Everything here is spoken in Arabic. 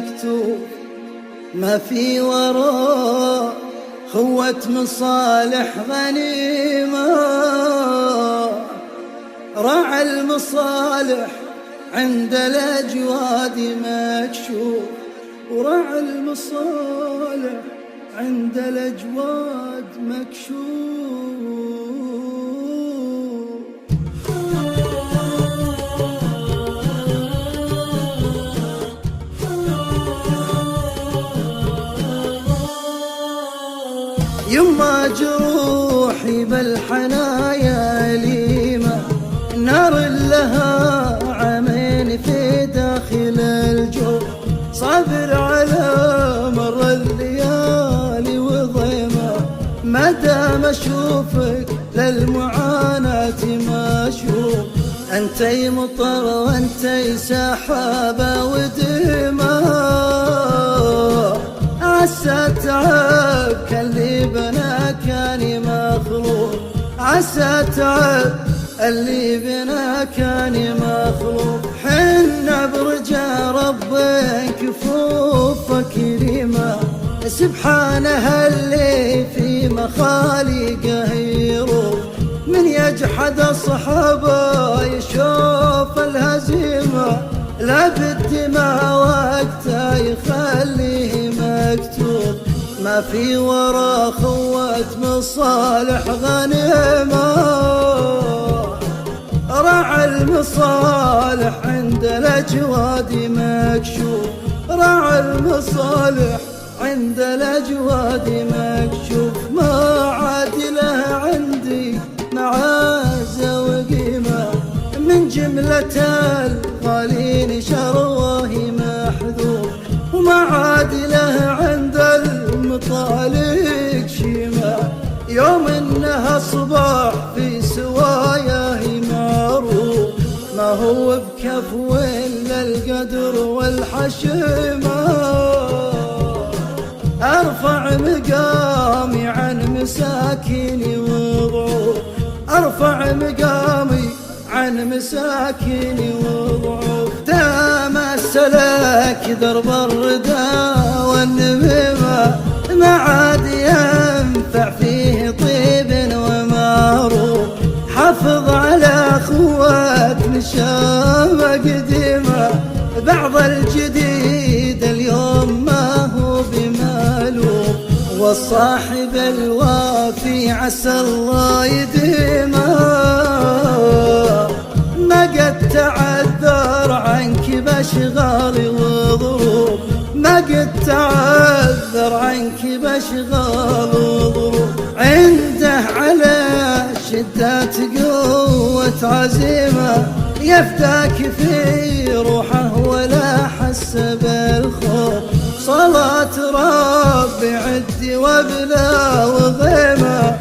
مكتوب ما في وراء خوة مصالح غنيمة. راعى المصالح عند الأجواد مكشوف، وراعى المصالح عند الأجواد مكشوف. يما جروحي بالحنايا ليمة، نار لها عمين في داخل الجوف. صابر على مر الليالي وضيمة، ما دام اشوفك للمعاناة ما اشوف. انتي مطر وانتي سحابة ودمى، عسى تعب اللي بنا كان مخلوق، عسى تعب اللي بنا كان مخلوق. حنا برجا ربك كفوفه كريمه، سبحانه اللي في مخالقه يروح. من يجحد صحبه يشوف الهزيمه، لا بالدماء وقتها يخليه مكتوب. ما في ورا خوة مصالح غنيمة، راعى المصالح عند الأجواد مكشوف. راعى المصالح عند الأجواد مكشوف. ما عاد له عندي معازة وقيمة، من جملة الغالين شروه محذوف. وما عاد له عند المطالق شيمة، يوم انها صباح في سواياه معروف. ما هو بكفو الا القدر والحشمة، ارفع مقامي عن مساكيني وضعوف. ارفع مقامي عن مساكيني وضعوف. دام السلك درب الردى والنميمة، ما عاد ينفع فيه طيب ومعروف. حافظ على اخوات نشامة قديمة، بعض الجديد اليوم ما هو بمالوف. والصاحب الوافي عسى الله يديمه، ما قد تعذر عنك باشغال وظروف. ما قد تعذر عنك باشغال وظروف. عنده على شدات قوة عزيمة، يفتاك في روحه ولا حس بالخوف. صلاة ربي عدي وبلا وغيمة،